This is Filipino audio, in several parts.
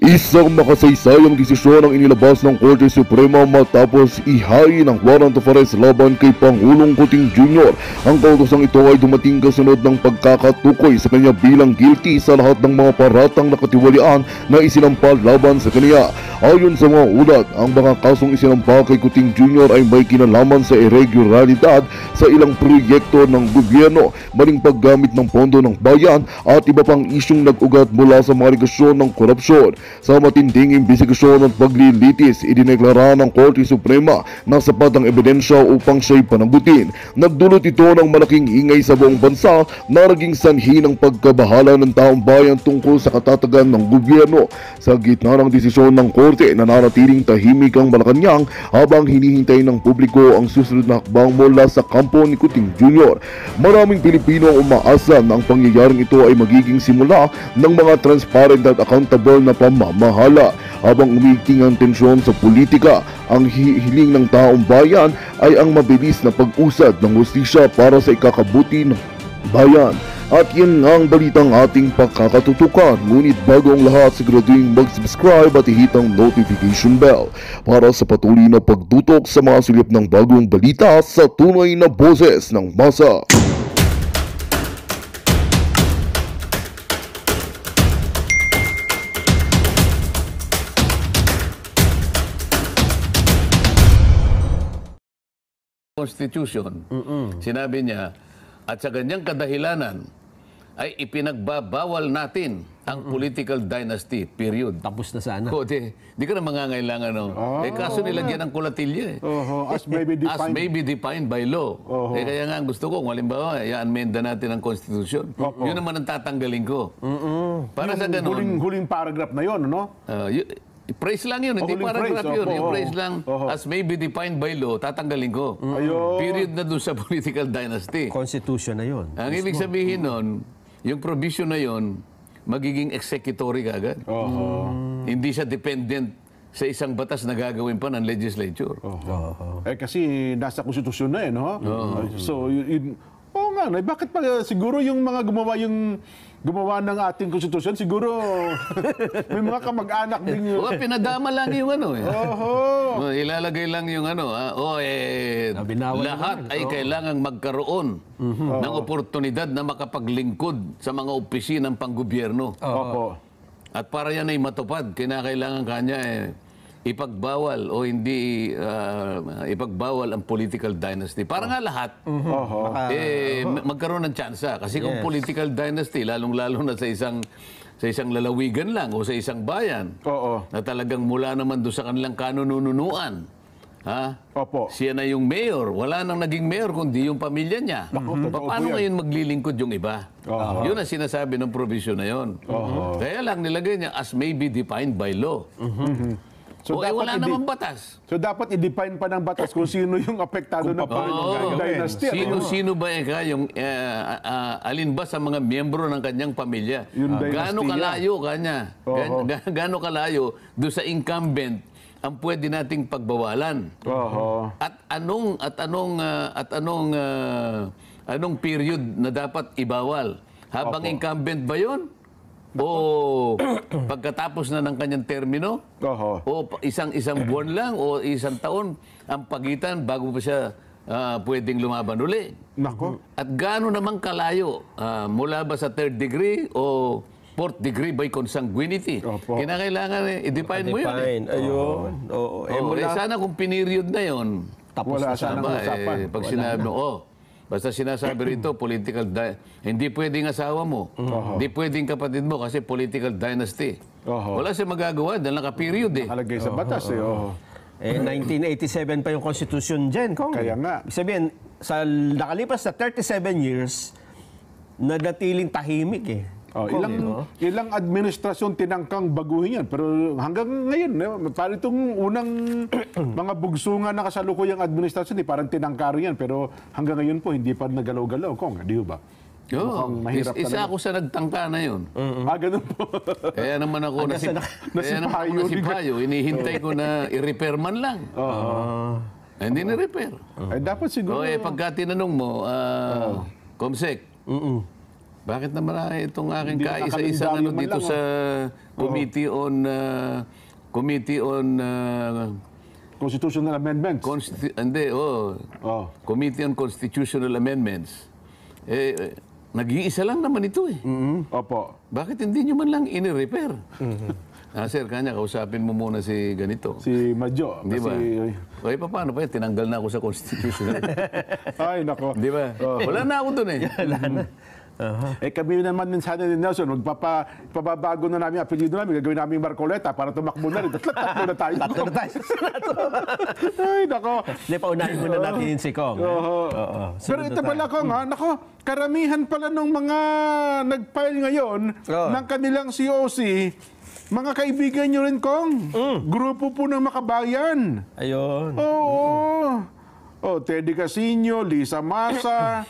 Isang makasaysayang desisyon ang inilabas ng Korte Suprema matapos ihain ang warrant of arrest laban kay Pangulong Kuting Jr. Ang kautosang ito ay dumating kasunod ng pagkakatukoy sa kanya bilang guilty sa lahat ng mga paratang na katiwalian na isinampal laban sa kanya. Ayon sa mga ulat, ang mga kasong isinampa kay Kuting Jr. ay may kinalaman sa irregularidad sa ilang proyekto ng gobyerno, maling paggamit ng pondo ng bayan at iba pang isyong nag-ugat mula sa mga aligasyon ng korupsyon. Sa matinding imbestigasyon at paglilitis, idineklara ng Korte Suprema na sapat ang ebidensya upang siya'y panagutin. Nagdulot ito ng malaking ingay sa buong bansa na naging sanhi ng pagkabahala ng taong bayan tungkol sa katatagan ng gobyerno. Sa gitna ng desisyon ng Korte, nananatiling tahimik ang Malacanang habang hinihintay ng publiko ang susunod na hakbang mula sa kampo ni Kuting Jr. Maraming Pilipino ang umaasa na ang pangyayaring ito ay magiging simula ng mga transparent at accountable na pamamahala. Habang umiigting ang tensyon sa politika, ang hiling ng taong bayan ay ang mabilis na pag-usad ng hustisya para sa ikakabuti ng bayan. At yan nga ang balitang ating pagkakatutukan. Ngunit bago ang lahat, siguraduhin mag-subscribe at ihit ang notification bell para sa patuloy na pagtutok sa mga silip ng bagong balita sa tunay na boses ng masa. Constitution, sinabi niya, at sa ganyang kadahilanan ay ipinagbabawal natin ang political dynasty, period. Tapos na sana. O, di ka na mangangailangan, no? Kaso nilagyan ng kulatilya, As may be defined by law. Kaya nga gusto ko, kung halimbawa, i-amenda natin ang Constitution. Yun naman ang tatanggalin ko. Para sa ganun. Huling paragraph na yun, no? Praise lang yun, hindi paragraph yun. Yung praise lang, as may be defined by law, tatanggalin ko. Period na doon sa political dynasty. Constitution na yun. Ang ibig sabihin nun, yung provision na yun, magiging executory kagad. Hindi siya dependent sa isang batas na gagawin pa ng legislature. Kasi nasa konstitusyon na no? So, oo nga, bakit pa siguro yung mga gumawa ng ating konstitusyon, siguro may mga kamag-anak din yun. Pinadama lang yung ilalagay lang yung lahat ay kailangang magkaroon ng oportunidad na makapaglingkod sa mga opisinang panggobyerno. At para yan ay matupad, kinakailangan kanya ipagbawal o hindi ipagbawal ang political dynasty. Para nga lahat, magkaroon ng tsansa. Kasi kung political dynasty, lalong-lalo na sa isang lalawigan lang o sa isang bayan, na talagang mula naman doon sa kanilang kanununuan, siya na yung mayor, wala nang naging mayor kundi yung pamilya niya. Paano ngayon maglilingkod yung iba? Yun ang sinasabi ng provision na yun. Kaya lang nilagay niya as may be defined by law. So wala namang batas. So dapat i-define pa ng batas kung sino yung apektado na dynasty. Sino ba yung alin ba sa mga miyembro ng kanyang pamilya? Gaano kalayo kanya? Gaano kalayo do sa incumbent ang pwede nating pagbawalan? At anong period na dapat ibawal? Habang incumbent ba 'yon? O pagkatapos na ng kanyang termino? O isang buwan lang o isang taon ang pagitan bago pa siya pwedeng lumaban uli? At gaano naman kalayo? Mula ba sa third degree o fourth degree by consanguinity? Kinakailangan i-define mo yun. Sana kung period na yun, tapos na sana usapan. Pag sinabi basta sinasabi rito, hindi pwedeng asawa mo, hindi pwedeng kapatid mo kasi political dynasty. Wala siya magagawa dahil naka-period Nakalagay sa batas 1987 pa yung Constitution dyan, Kong. Kaya nga. Sabihin, nakalipas na 37 years, nanatiling tahimik Ilang administrasyon tinangkang baguhin yan. Pero hanggang ngayon, parang itong unang mga bugsungan na kasalukuyang administrasyon, parang tinangkaro yan. Pero hanggang ngayon po, hindi pa nagalaw-galaw. Kung, di ba? Isa ako sa nagtangka na yun. Ganun po. Kaya naman ako nasipayo. Inihintay ko na i-repair man lang. Hindi na-repair. Dapat siguro. Pagka tinanong mo, Comsec, Bakit naman itong aking Hindi kaisa-isang nakalendaryo man dito lang, sa Committee on Constitutional Amendments. Committee on Constitutional Amendments. Nag-iisa lang naman ito eh. Opo. Bakit hindi nyo man lang ini-repair? Sir, kanya, kausapin mo muna si ganito. Si Madjo. Di ba? Kasi, Paano pa yun? Tinanggal na ako sa Constitutional. ay, nako. Di ba? Wala na ako dun eh. Kami naman din sana ni Nelson, pababago na namin ang apelyido namin, gagawin namin Marcoleta para tumakbo na rin. Tatlo na tayo. Tatlo na tayo. Ay, nako. Hindi, paunahin muna natin si Kong. Pero ito pala, Kong, nako, karamihan pala ng mga nag-file ngayon ng kanilang COC, mga kaibigan nyo rin, Kong. Grupo po ng makabayan. Ayun. Oo. Teddy Casino, Lisa Masa.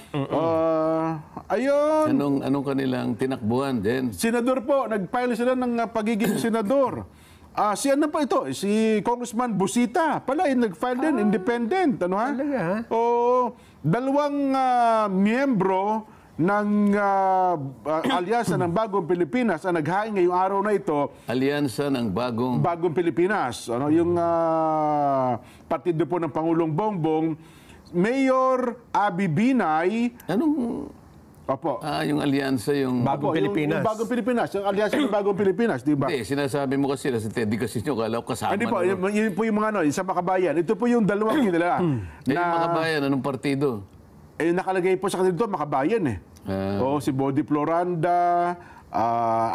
Ayun. Anong kanilang tinakbuhan din? Senador po, nag-file sila ng pagiging senador. Si ano pa ito? Si Congressman Busita. Pala, nag-file din, independent. Ano ha? Talaga? Oo. Dalawang miyembro ng Alyansa ng Bagong Pilipinas ang naghain ngayong araw na ito. Alyansa ng Bagong Pilipinas. Ano, yung partido po ng Pangulong Bongbong, Mayor Abby Binay. Opo. Yung alyansa, yung... Bagong Pilipinas. Yung Bagong Pilipinas. Yung alyansa ng Bagong Pilipinas, di ba? Hindi, sinasabi mo kasi na si Teddy Casino, kala ko kasama. Hindi po, yun po yung mga sa Makabayan. Ito po yung dalawang kilala. Yung Makabayan, anong partido? Nakalagay po sa kanila doon, Makabayan eh. Si Body Floranda,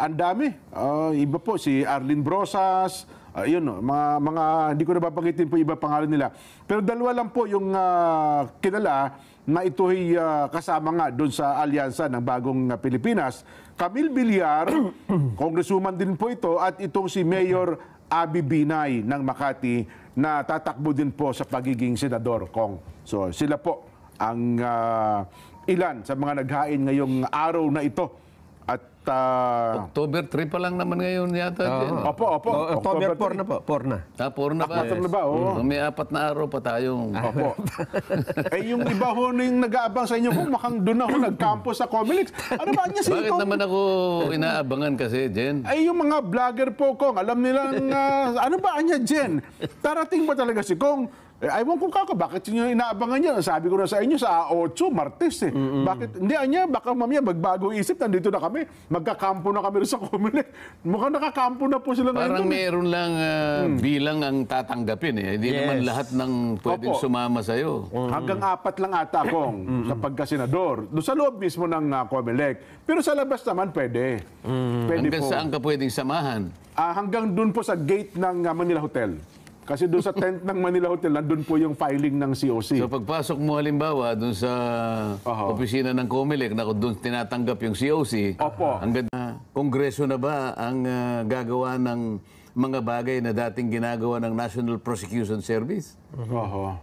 ang dami. Iba po, si Arlene Brosas, mga hindi ko nababangitin po iba pangalan nila. Pero dalawa lang po yung kilala na ito'y kasama nga doon sa alyansa ng Bagong Pilipinas. Camille Villar, congresswoman din po ito, at itong si Mayor Abby Binay ng Makati na tatakbo din po sa pagiging senador, Kong. So sila po ang ilan sa mga naghain ngayong araw na ito. At October 3 pa lang naman ngayon yata. Opo. October 4 na po. 4 na. 4 na ba? 4 na ba? Oo. May 4 na araw pa tayong... Opo. Yung iba ho na yung nag-aabang sa inyo po, makang doon na ho nag-campus sa Comelec. Ano ba niya si Bakit Kong? naman ako inaabangan kasi, Jen? Ay, yung mga vlogger po, Kong, alam nilang, ano ba niya, Jen? Tarating ba talaga si Kong? Aywan ko bakit yun yung inaabangan niya? Sabi ko na sa inyo, sa 8, Martes eh. Bakit? Hindi, anya, baka mamaya magbago isip, nandito na kami. Magkakampo na kami sa Comelec. Mukhang nakakampo na po sila ngayon. Parang meron lang bilang ang tatanggapin eh. Hindi naman lahat ng pwedeng sumama sa'yo. Hanggang 4 lang ata, Kong, sa pagkasenador. Doon sa loob mismo ng Comelec. Pero sa labas naman, pwede. Pwede Hanggang po. saan ka pwedeng samahan? Hanggang doon po sa gate ng Manila Hotel. Kasi doon sa tent ng Manila Hotel, nandun po yung filing ng COC. So pagpasok mo halimbawa doon sa opisina ng Comelec, na doon tinatanggap yung COC, Opo. hanggang Kongreso na ba ang gagawa ng mga bagay na dating ginagawa ng National Prosecution Service?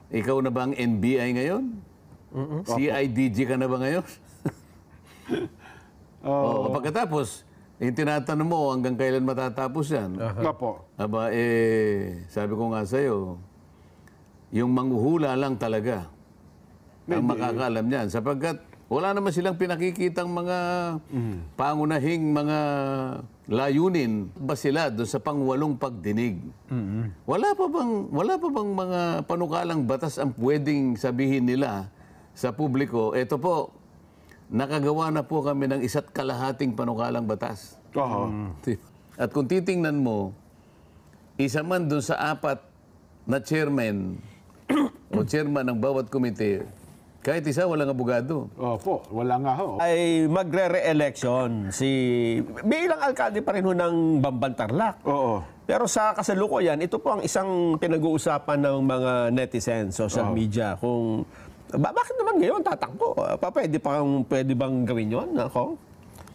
Ikaw na ba ang NBI ngayon? CIDG ka na ba ngayon? Pagkatapos, yung tinatanong mo hanggang kailan matatapos yan. Opo. Aba, sabi ko nga sa'yo, yung manghuhula lang talaga ang makakaalam niyan. Sapagkat wala naman silang pinakikitang mga pangunahing mga layunin ba sila doon sa pang-8 pagdinig. Wala pa bang mga panukalang batas ang pwedeng sabihin nila sa publiko, eto po, nakagawa na po kami ng 1 kalahating panukalang batas. At kung titingnan mo, isa man doon sa 4 na chairman o chairman ng bawat komite, kahit isa walang abogado. Opo, wala nga ho. Ay magre-re-election bilang alkalde pa rin ho ng Bamban Tarlac. Oo. Pero sa kasalukuyan, ito po ang isang pinag-uusapan ng mga netizens, social media, kung bakit naman ngayon tatakbo? Pwede bang gawin yun?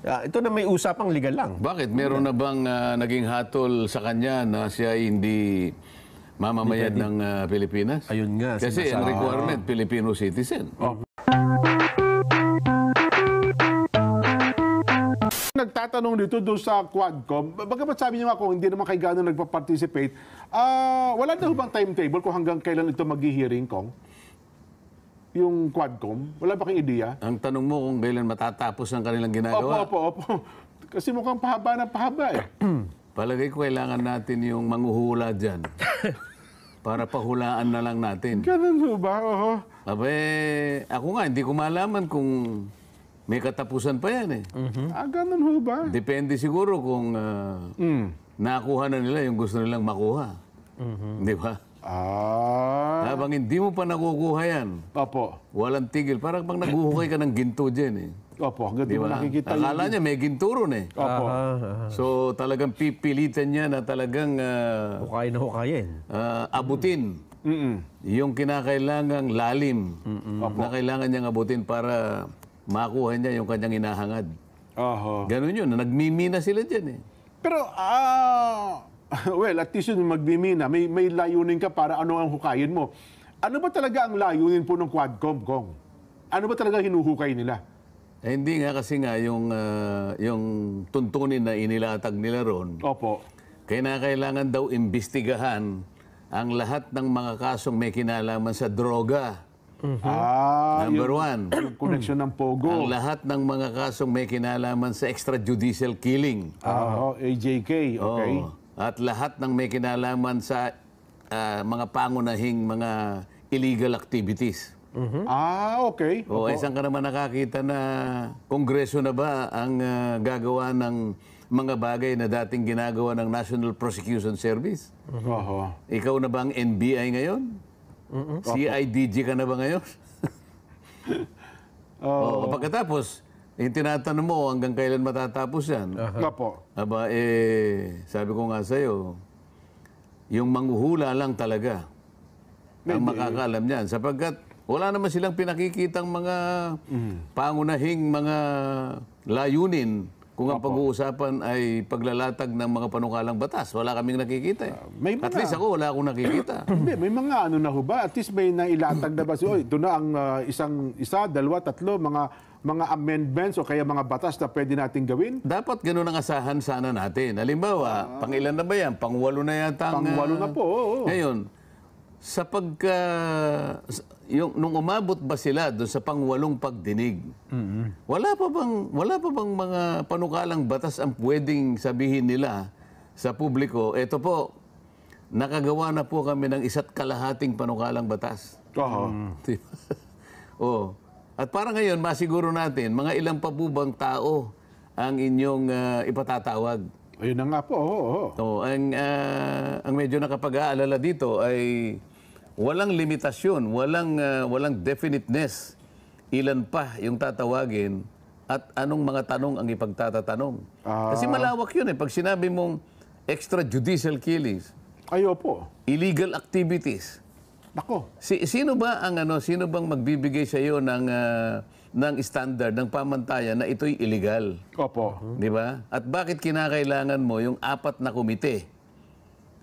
Ito na may usapang legal lang. Bakit? Meron na bang naging hatol sa kanya na siya ay hindi mamamayan ng Pilipinas? Ayun nga. Kasi ang requirement, Filipino citizen. Nagtatanong dito doon sa Quadcom, bagamat sabi niyo nga kung hindi naman kayo gano'n nagpa-participate, wala na bang timetable kung hanggang kailan ito mag-hearing, Kong? yung Quadcom? Wala ba kayong ideya? Ang tanong mo kung kailan matatapos ang kanilang ginagawa. Opo. Kasi mukhang pahaba na pahaba eh. Palagay ko kailangan natin yung manghuhula dyan. Para pahulaan na lang natin. Ganun ho ba? Oho. Abe, ako nga, hindi ko malaman kung may katapusan pa yan eh. Ganun ho ba? Depende siguro kung nakuha na nila yung gusto nilang makuha. Di ba? Habang hindi mo pa nakukuha yan, Opo. walang tigil. Parang pag naghuhukay ka ng ginto dyan eh. Opo, hanggang di Di mo ba? nakikita Akala niya may ginto ron eh. Opo. So talagang pipilitan niya na talagang Hukay na hukayin. abutin yung kinakailangang lalim na kailangan niyang abutin para makuha niya yung kanyang inahangad. Oho. Ganun yun, nagmimina sila dyan eh. Pero, well, at least yun magmimina. May layunin ka para ano ang hukayin mo. Ano ba talaga ang layunin po ng Quadcom, Kong? Ano ba talaga hinuhukay nila? Eh, hindi nga kasi nga yung tuntunin na inilatag nila ron, Opo. kailangan daw imbestigahan ang lahat ng mga kasong may kinalaman sa droga. Number one. Yung connection ng Pogo. Ang lahat ng mga kasong may kinalaman sa extrajudicial killing. AJK. Okay. Oo. At lahat ng may kinalaman sa mga pangunahing mga illegal activities. Okay. O isang ka naman nakakita na kongreso na ba ang gagawa ng mga bagay na dating ginagawa ng National Prosecution Service? Oho. Ikaw na ba ang NBI ngayon? CIDG ka na ba ngayon? Pagkatapos, yung tinatanong mo hanggang kailan matatapos yan? Opo. Aba, sabi ko nga sa'yo, yung manghuhula lang talaga ang makakaalam niyan. Sapagkat wala naman silang pinakikitang mga pangunahing mga layunin kung ang pag-uusapan ay paglalatag ng mga panukalang batas. Wala kaming nakikita eh. May At mga- least ako, wala akong nakikita. Hindi, may mga ano na ho ba? At least may nailatag na ba? Ito na ang isa, dalawa, tatlo, mga amendments o kaya mga batas na pwede nating gawin? Dapat ganun ang asahan sana natin. Halimbawa, pang-ilan na ba yan? Pang-walo na yata. Pang-walo na po, oo. Ngayon, nung umabot ba sila doon sa pang-walong pagdinig, wala pa bang mga panukalang batas ang pwedeng sabihin nila sa publiko, eto po, nakagawa na po kami ng 1.5 panukalang batas. Oho. Diba? Oh. At para ngayon, masiguro natin, mga ilang pa po bang tao ang inyong ipatatawag? Ayun na nga po, oo. So, ang medyo nakapag-aalala dito ay walang limitasyon, walang definiteness. Ilan pa yung tatawagin at anong mga tanong ang ipagtatatanong. Kasi malawak yun eh. Pag sinabi mong extrajudicial killings, Po. illegal activities, Nako. sino bang magbibigay sa iyo ng standard, ng pamantayan na ito'y illegal? Opo. Di ba? At bakit kinakailangan mo yung 4 na komite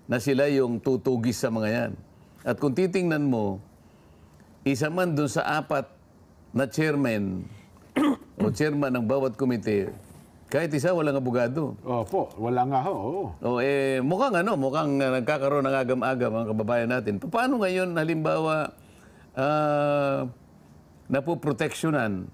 na sila yung tutugis sa mga yan? At kung titingnan mo, isa man dun sa 4 na chairman o chairman ng bawat komite, kahit isa walang abogado. Opo. Wala nga ho. Oo. O mukhang nagkakaroon ng agam-agam ang kababayan natin. Paano ngayon, halimbawa, napoproteksyonan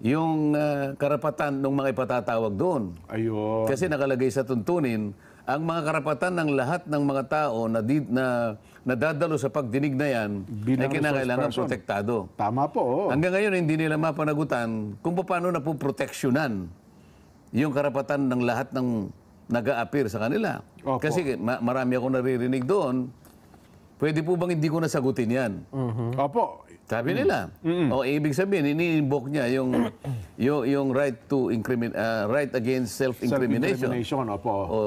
yung karapatan ng mga ipatatawag doon? Ayun. Kasi nakalagay sa tuntunin, ang mga karapatan ng lahat ng mga tao na nadadalo sa pagdinig na yan Bilang ay kinakailangan resource person. protektado. Tama po. Oo. Hanggang ngayon, hindi nila mapanagutan kung paano napoproteksyonan yung karapatan ng lahat ng nag-a-appear sa kanila. Opo. Kasi marami akong naririnig doon, pwede po bang hindi ko nasagutin yan? Opo. Sabi nila. O ibig sabihin, ini-invoke niya yung right to right against self-incrimination. Self-incrimination. Opo. O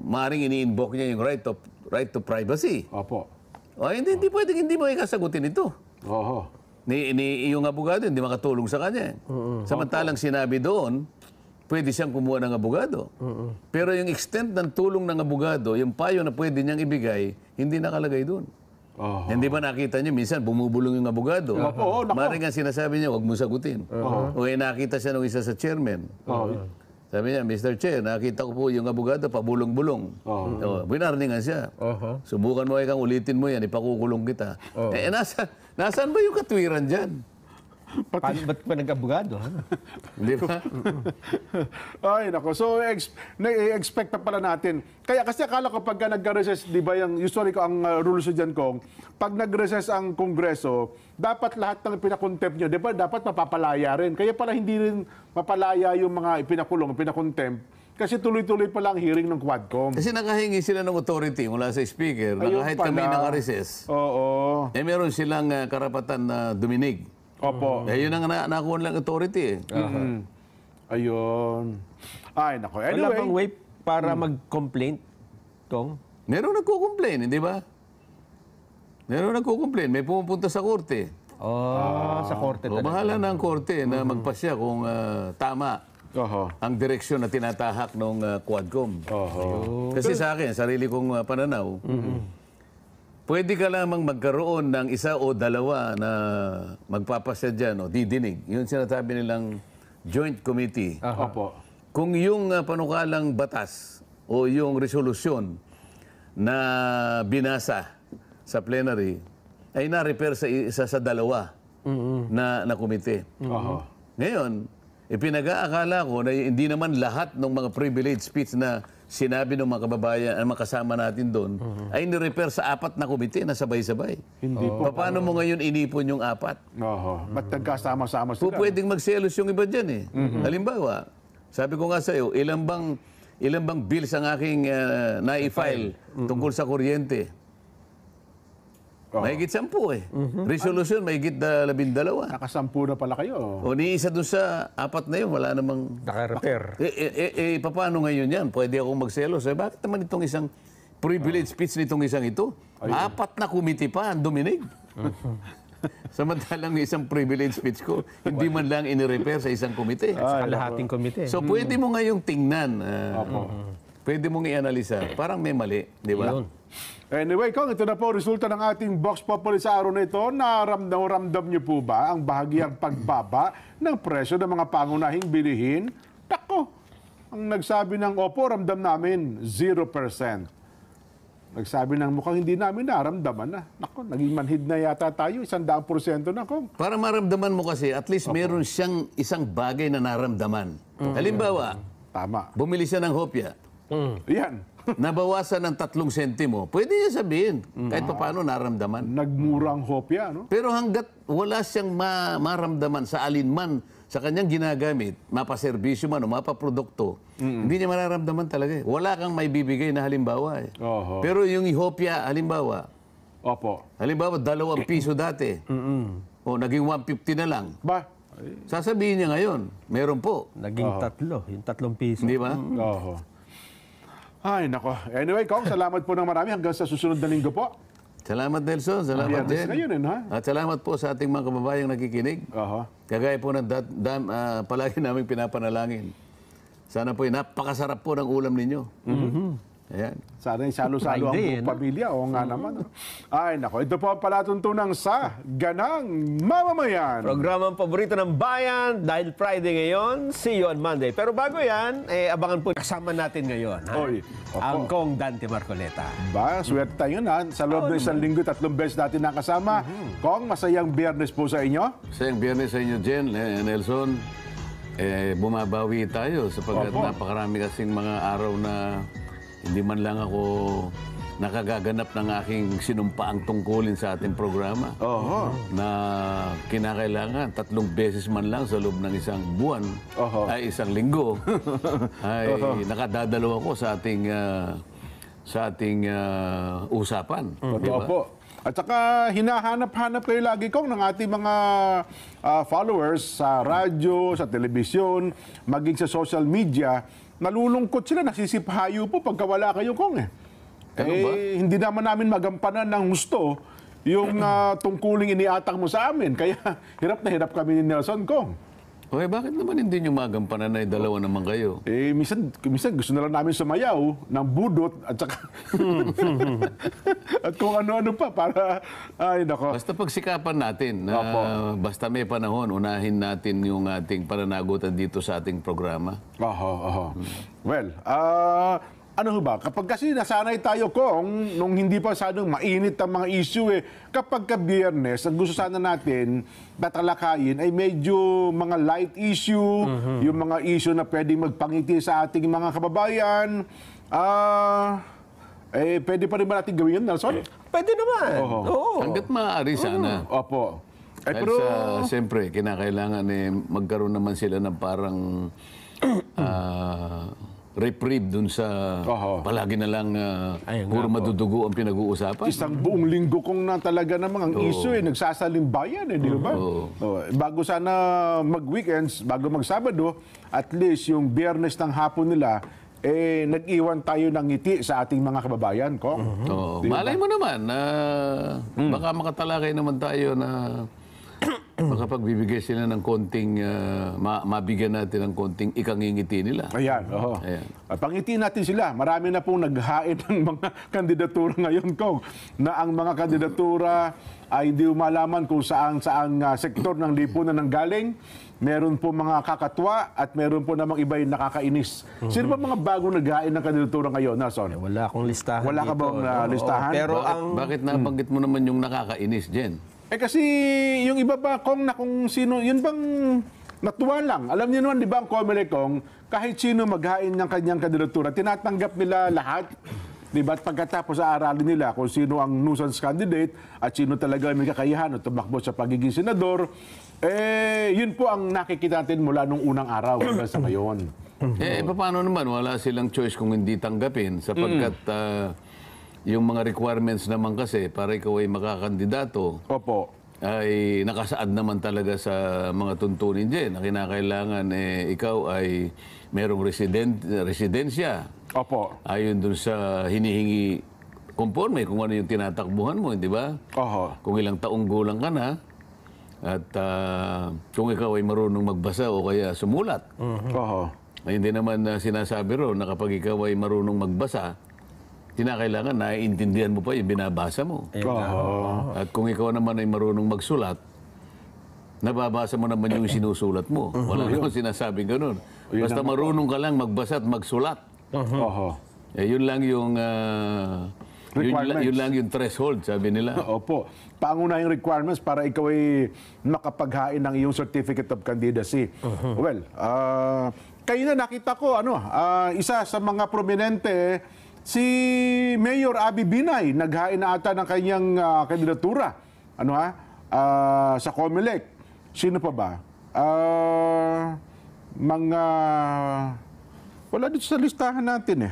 maaaring ini-invoke niya yung right to privacy. Opo. O hindi pwedeng hindi mo ikasagutin ito. Oho. Yung abogado hindi makatulong sa kanya. Samantalang sinabi doon, pwede siyang kumuha ng abogado. Pero yung extent ng tulong ng abogado, yung payo na pwede niyang ibigay, hindi nakalagay doon. Oho. Hindi ba nakita niyo, minsan bumubulong yung abogado. Opo, nako. Maring nga sinasabi niya, huwag mo sagutin. O nakita siya ng isa sa chairman. Oo. Sabi niya, Mr. Chair, nakita ko po yung abogado pabulong-bulong. Binarningan siya. Subukan mo kang ulitin mo yan, ipakukulong kita. Nasaan ba yung katwiran dyan? Paano ba't pa nag-abogado? Di ba? Ay, nako. So, expect na pala natin. Kaya kasi akala ko pagka nag-recess, di ba, yung, usually ko ang rules dyan kong, pag nag-recess ang Kongreso, dapat lahat ng pinakontempt nyo, di ba, dapat mapapalaya rin. Kaya pala hindi rin mapalaya yung mga ipinakulong, pinakontempt. Kasi tuloy-tuloy pala ang hearing ng Quadcom. Kasi nakahingi sila ng authority mula sa speaker na Ayun kahit pala. kami naka-recess, Oo. meron silang karapatan na duminig. Opo. Yun ang nakuha lang authority. Ayun. Ay, nako. Wala Anyway. bang way para mag-complaint, Kong? Meron nagko-complain, hindi ba? Meron nagko-complain. May pumupunta sa korte. Sa korte O, talaga. bahala na ang korte na magpasya kung tama Oho. ang direksyon na tinatahak ng Quadcom. Oho. Kasi sa akin, sarili kong pananaw, pwede ka lamang magkaroon ng isa o dalawa na magpapasya dyan o didinig. Yun sinasabi nilang joint committee. Opo. Kung yung panukalang batas o yung resolusyon na binasa sa plenary ay na-repair sa isa sa dalawa na komite. Oho. Ngayon, ipinag-aakala ko na hindi naman lahat ng mga privileged speech na sinabi ng mga kababayan, ang mga kasama natin doon, ay ni-repair sa 4 na komite na sabay-sabay. Hindi po. Paano mo ngayon inipon yung 4? Oho. Ba't nagkasama-sama sila? Pwedeng magselos yung iba dyan eh. Halimbawa, sabi ko nga sa'yo, ilang bang bills ang aking na-file tungkol sa kuryente? Mahigit 10 eh. Resolution, mahigit 12. Nakasampu na pala kayo. O ni isa doon sa 4 na yun, wala namang... Naka-repair. Paano ngayon yan? Pwede akong magselos. Bakit naman itong isang privilege speech nitong isang ito? 4 na committee pa ang duminig. Samantalang isang privilege speech ko, hindi man lang in-repair sa isang komite. Sa kalahating komite. So pwede mo ngayong tingnan. Pwede mong i-analisa. Parang may mali, di ba? Anyway, Kong, ito na po resulta ng ating Vox Populi sa araw na ito. Naramdam niyo po ba ang bahagyang pagbaba ng presyo ng mga pangunahing bilihin? Tako, ang nagsabi ng opo, ramdam namin 0%. Nagsabi ng mukhang hindi namin naramdaman na. Nako, naging manhid na yata tayo, 100% na, Kong. Para maramdaman mo kasi, at least meron siyang isang bagay na naramdaman. Halimbawa, Tama. bumili siya ng hopya. Yan. Nabawasan ng 3 sentimo. Pwede niya sabihin. Kahit paano naramdaman. Nagmurang hopya, no? Pero hanggat wala siyang maramdaman sa alinman sa kanyang ginagamit, mapaserbisyo man o mapaprodukto, hindi niya mararamdaman talaga eh. Wala kang may bibigay na halimbawa eh. Oho. Pero yung hopya, halimbawa, Opo. 2 piso dati, o naging 150 na lang, Ba? sasabihin niya ngayon, meron po. Naging 3, yung 3 piso. Di ba? Oho. Ay, nako. Anyway, Kong, salamat po ng marami hanggang sa susunod na linggo po. Salamat Nelson, salamat Biyernes din. ngayon, ha? At salamat po sa ating mga kababayang nakikinig. Oho. Kagaya po ng palagi namin pinapanalangin. Sana po napakasarap po ng ulam ninyo. Ayan. Sana salo-salo ang Friday, buong pamilya. Oo nga naman. Ay, nako. Ito po ang palatuntunan sa Ganang Mamamayan. Programang paborito ng bayan dahil Friday ngayon, see you on Monday. Pero bago yan, abangan po kasama natin ngayon. Ha? Oy, opo. Ang Kong Dante Marcoleta. Ba, swerte tayo na. Sa loob ng isang linggo, 3 beses natin nakasama. Kong, masayang Biyernes po sa inyo. Sayang biyernes sa inyo, Jen, Nelson. Bumabawi tayo sapagkat Opo. napakarami kasing mga araw na hindi man lang ako nakagaganap ng aking sinumpaang tungkulin sa ating programa. Oho. Na kinakailangan 3 beses man lang sa loob ng isang buwan, Oho. ay isang linggo, ay nakadadalo ako sa ating usapan. Di Totoo ba? po. At saka hinahanap-hanap kayo lagi Kong ng ating mga followers sa radyo, sa telebisyon, maging sa social media. Nalulungkot sila, nasisipahayo po pagka wala kayo Kong eh. Ganun ba? Hindi naman namin magampanan ng gusto yung tungkuling iniatang mo sa amin. Kaya hirap na hirap kami ni Nelson Kong. Okay, bakit naman hindi nyo magampanan na dalawa naman kayo? Minsan gusto na lang namin sumayaw ng budot at saka at kung ano-ano pa para, ay nako. Basta pagsikapan natin na basta may panahon, unahin natin yung ating pananagutan dito sa ating programa. Well, ano ba? Kapag kasi nasanay tayo kung nung hindi pa sanang mainit ang mga issue kapag ka Biyernes, ang gusto sana natin tatalakayin ay medyo mga light issue, yung mga issue na pwedeng magpangiti sa ating mga kababayan. Pwede pa rin ba natin gawin yun, Nelson? Pwede naman. Oo. Hanggat maaari sana. Opo. Dahil siyempre, kinakailangan magkaroon naman sila ng parang reprieve dun sa palagi na lang puro madudugo ang pinag-uusapan. Isang buong linggo kung na talaga namang ang issue nagsasalimbayan di ba? Bago sana mag-weekends, bago mag-Sabado, at least yung Biyernes ng hapon nila, nag-iwan tayo ng ngiti sa ating mga kababayan, Kong. Malay mo naman na baka makatalakay naman tayo na makapagbibigay sila ng konting, mabigyan natin ng konting ikangingiti nila. Ayan. Pangiti natin sila. Marami na pong naghain ng mga kandidatura ngayon, Kong, na ang mga kandidatura ay hindi malaman kung saan sektor ng lipunan ng galing. Meron po mga kakatwa at meron po namang iba yung nakakainis. Sino ba mga bagong naghain ng kandidatura ngayon, Nelson? Wala akong listahan. Wala ka bang listahan? Pero bakit nabanggit mo naman yung nakakainis, Jen? Kasi yung iba ba, Kong, na kung sino, yun bang natuwa lang. Alam niyo naman, di ba, ang Comelec, Kong, kahit sino maghain ng kanyang kandidatura, tinatanggap nila lahat. Di ba? At pagkatapos aaralin nila kung sino ang nuisance candidate at sino talaga may kakayahan o tumakbo sa pagiging senador, yun po ang nakikita natin mula nung unang araw hanggang sa ngayon. Paano naman? Wala silang choice kung hindi tanggapin sapagkat yung mga requirements naman kasi para ikaw ay makakandidato, ay nakasaad naman talaga sa mga tuntunin dyan na kinakailangan ikaw ay merong residensya. Ayon dun sa hinihingi conforme kung ano yung tinatakbuhan mo, di ba? Kung ilang taong gulang ka na at kung ikaw ay marunong magbasa o kaya sumulat. Ay, hindi naman sinasabi ro na kapag ikaw ay marunong magbasa, kinakailangan naiintindihan mo pa yung binabasa mo. At kung ikaw naman ay marunong magsulat, nababasa mo naman yung sinusulat mo. Wala naman sinasabing ganun. Basta marunong ka lang magbasa at magsulat. Yun lang yung yun lang yung threshold, sabi nila. Pangunahing requirements para ikaw ay makapaghain ng iyong certificate of candidacy. Well, kayo na nakita ko, isa sa mga prominente, si Mayor Abby Binay, naghain na ata ng kanyang kandidatura. Sa Comelec. Sino pa ba? Wala dito sa listahan natin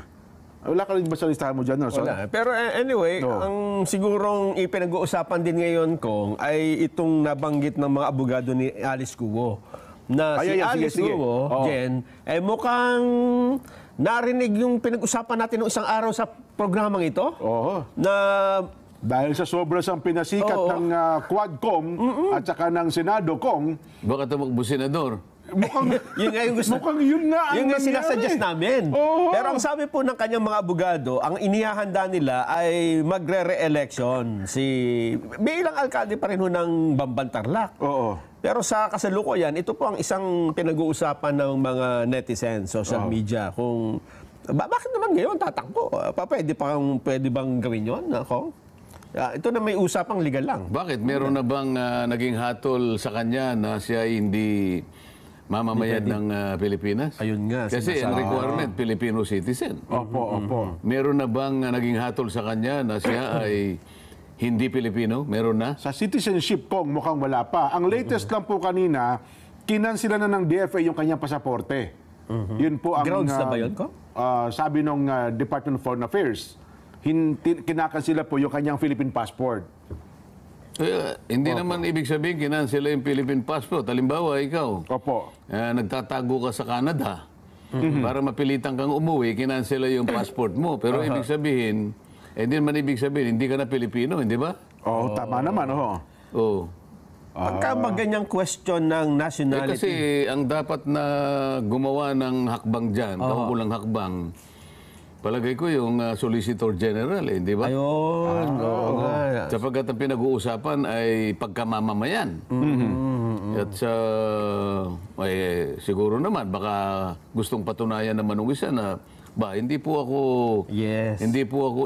Wala ka rin ba sa listahan mo dyan? Wala. Pero anyway, ang sigurong ipinag-uusapan din ngayon, Kong, ay itong nabanggit ng mga abogado ni Alice Guo. Na Alice Guo, Jen, mukhang narinig yung pinag-usapan natin noong isang araw sa programang ito. Na dahil sa sobrang pinasikat ng Quadcom at saka ng Senado, Kong. Baka tumakbo senador. Mukhang yun nga yung gusto. Mukhang yun nga ang yun nga sinasuggest namin. Pero ang sabi po ng kanyang mga abogado, ang inihahanda nila ay magre-re-election bilang alkalde pa rin ng Bambantarlac. Pero sa kasalukuyan, ito po ang isang pinag-uusapan ng mga netizens, social media, kung bakit naman ngayon tatakbo? Pwede bang gawin yun? Ito na may usapang legal lang. Bakit? Meron na bang naging hatol sa kanya na siya hindi mamamayad ng Pilipinas? Ayun nga. Kasi ang requirement, Filipino citizen. Meron na bang naging hatol sa kanya na siya ay hindi Pilipino? Meron na? Sa citizenship, Kong, mukhang wala pa. Ang latest lang po kanina, kinansila na ng DFA yung kanyang pasaporte. Yun po ang grounds na ba yun, Kong? Sabi ng Department of Foreign Affairs. Kinakansila po yung kanyang Philippine passport. Hindi naman ibig sabihin kinansela yung Philippine passport. Halimbawa, ikaw, nagtatago ka sa Canada para mapilitan kang umuwi, kinansela yung passport mo. Pero ibig sabihin, hindi naman ibig sabihin, hindi ka na Pilipino, hindi ba? Tama naman. Pagka maganyang question ng nationality. Kasi ang dapat na gumawa ng hakbang dyan, kaukulang hakbang, palagay ko yung Solicitor General, di ba? Ayun, oo nga. Sapagkat ang pinag-uusapan ay pagkamamamayan. At siguro naman, baka gustong patunayan naman ng isa na, hindi po ako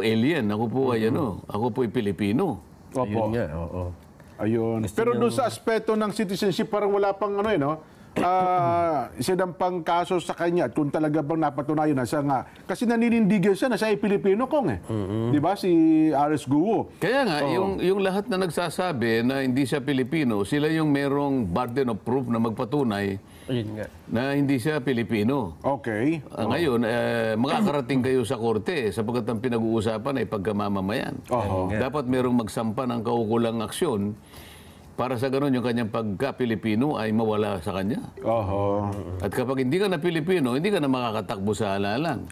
alien. Ako po ay ako po ay Pilipino. Ayun nga, oo. Ayun. Pero doon sa aspeto ng citizenship, parang wala pang sinampang kaso sa kanya kung talaga bang napatunayan na siya nga. Kasi naninindigan siya na siya ay Pilipino, Kong eh. Di ba? Si Ares Guo. Kaya nga, yung lahat na nagsasabi na hindi siya Pilipino, sila yung merong burden of proof na magpatunay na hindi siya Pilipino. Okay. Ngayon, makakarating kayo sa korte sapagkat ang pinag-uusapan ay pagkamamamayan. Dapat merong magsampa ng kaukulang aksyon para sa ganun yung kanyang pagka-Pilipino ay mawala sa kanya. At kapag hindi ka na Pilipino, hindi ka na makakatakbo sa halalan.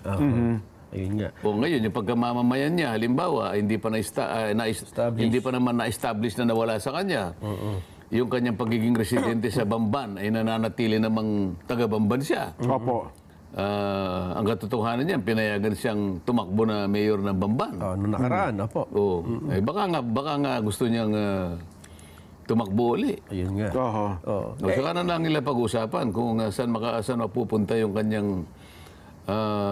Ayun nga. O ngayon, yung pagkamamamayan niya, halimbawa, hindi pa naman na-establish na nawala sa kanya. Yung kanyang pagiging residente sa Bamban ay nananatili namang taga-Bamban siya. Ang katotohanan niya, pinayagan siyang tumakbo na mayor ng Bamban. Noong nakaraan, opo. Baka nga gusto niyang tumakbo uli. Ayun nga. Saka na lang nila pag-usapan kung saan mapupunta yung kanyang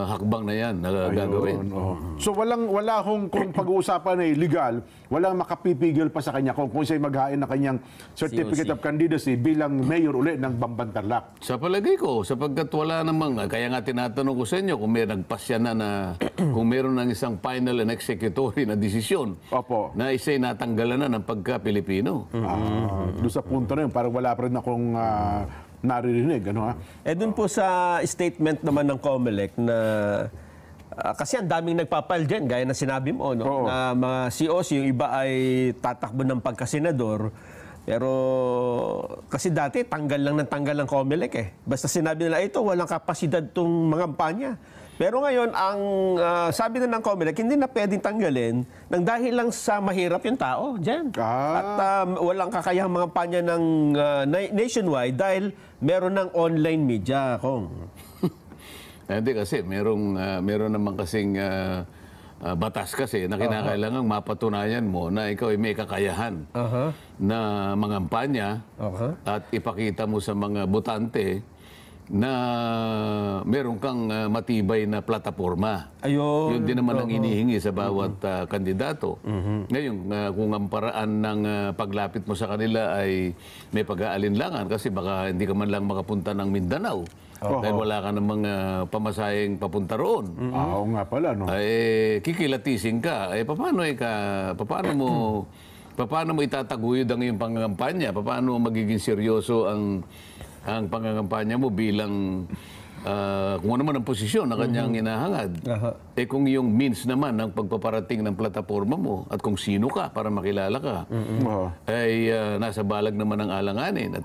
hakbang na yan na gagawin. So wala kung pag-uusapan ay legal, walang makapipigil pa sa kanya kung siya maghain na kanyang certificate of candidacy bilang mayor uli ng Bamban Tarlac. Sa palagay ko, sapagkat wala namang, kaya nga tinatanong ko sa inyo kung may nagpasya na kung meron ng isang final and executory na desisyon na isa'y natanggalan na ng pagka-Pilipino. Doon sa punto na yun, parang wala pa rin akong naririnig. Dun po sa statement naman ng COMELEC na kasi ang daming nagpapal dyan, gaya na sinabi mo, na mga COC, yung iba ay tatakbo ng pagkasenador. Pero kasi dati, tanggal ng COMELEC eh. Basta sinabi nila, ito, walang kapasidad tong mga kampanya. Pero ngayon, ang sabi na ng COMELEC, hindi na pwedeng tanggalin nang dahil lang sa mahirap yung tao dyan. At walang kakayahang mga kampanya ng nationwide dahil meron ng online media, Kong. Hindi kasi, meron naman kasing batas kasi na kinakailangang mapatunayan mo na ikaw ay may kakayahan na mangampanya at ipakita mo sa mga botante na meron kang matibay na plataforma. Ayun. Yun din naman ang inihingi sa bawat kandidato. Ngayon, kung ang paraan ng paglapit mo sa kanila ay may pag-aalinlangan kasi baka hindi ka man lang makapunta ng Mindanao dahil wala ka namang pamasaheng papunta roon. Oo nga pala, no? Kikilatisin ka. Paano mo itataguyod ang iyong pangangampanya? Paano magiging seryoso ang pangangampanya mo bilang kung ano man ang posisyon na kanyang hinahangad. Kung yung means naman ng pagpaparating ng plataforma mo at kung sino ka para makilala ka, ay nasa balag naman ng alanganin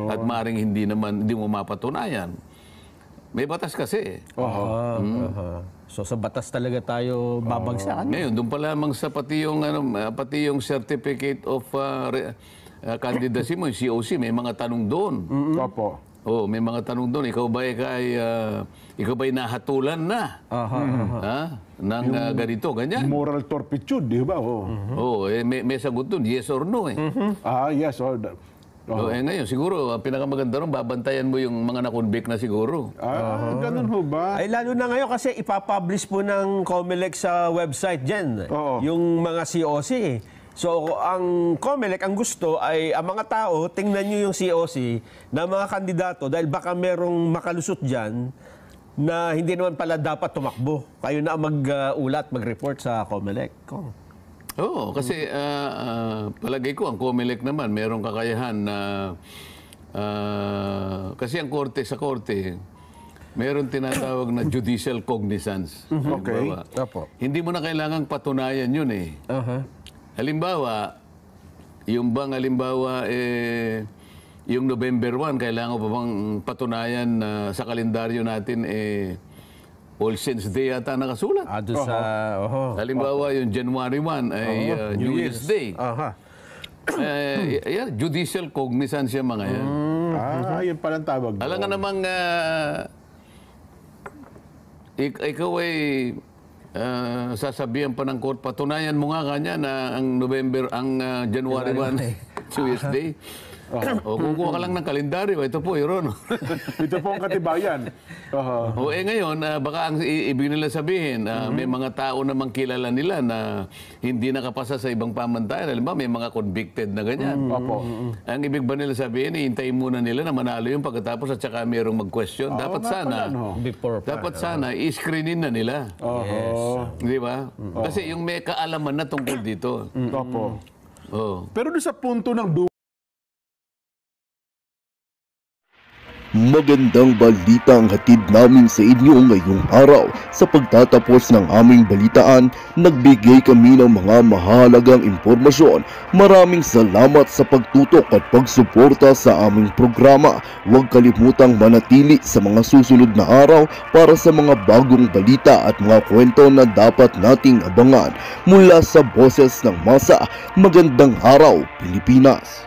at maaaring hindi mo mapatunayan. May batas kasi. So sa batas talaga tayo babagsakan. Ngayon, doon pa lamang sa pati yung certificate of candidacy mo, yung COC, may mga tanong doon. May mga tanong doon. Ikaw ba'y nahatulan na? Ng ganito, ganyan? Moral turpitude, di ba? May sagot doon, yes or no eh. Yes or no. Ngayon, siguro, ang pinakamaganda ron, babantayan mo yung mga na-convict na siguro. Ganun ho ba? Ay, lalo na ngayon kasi ipapublish po ng COMELEC sa website dyan. Yung mga COC. So, ang COMELEC, ang gusto ay ang mga tao, tingnan nyo yung COC na mga kandidato dahil baka merong makalusot dyan na hindi naman pala dapat tumakbo. Kayo na mag-ulat, mag-report sa COMELEC. Kasi palagay ko ang COMELEC naman merong kakayahan na kasi ang sa korte meron tinatawag na judicial cognizance. Hindi mo na kailangang patunayan yun eh. Halimbawa, yung November 1, kailangan pa bang patunayan na sa kalendaryo natin All Saints Day yata nakasulat. Halimbawa, yung January 1 ay New Year's Day. Judicial cognizance yung mga yan. Yun palang tawag. Alam nga namang ikaw ay sasabihan pa ng court, patunayan mo nga kanya na ang January 1, Tuesday. O kukuha ka lang ng kalendaryo, ito po, Your Honor. Ito po ang katibayan. Ngayon, baka ang ibig nila sabihin, may mga tao namang kilala nila na hindi nakapasa sa ibang pamantayan. Alam ba, may mga convicted na ganyan. Ang ibig ba nila sabihin, hintayin muna nila na manalo yung pagkatapos at saka mayroong mag-question. Dapat sana, i-screenin na nila. Di ba? Kasi yung may kaalaman na tungkol dito. Pero doon sa punto ng Magandang balita ang hatid namin sa inyo ngayong araw. Sa pagtatapos ng aming balitaan, nagbigay kami ng mga mahalagang impormasyon. Maraming salamat sa pagtutok at pagsuporta sa aming programa. Huwag kalimutang manatili sa mga susunod na araw para sa mga bagong balita at mga kwento na dapat nating abangan. Mula sa Boses ng Masa, magandang araw, Pilipinas!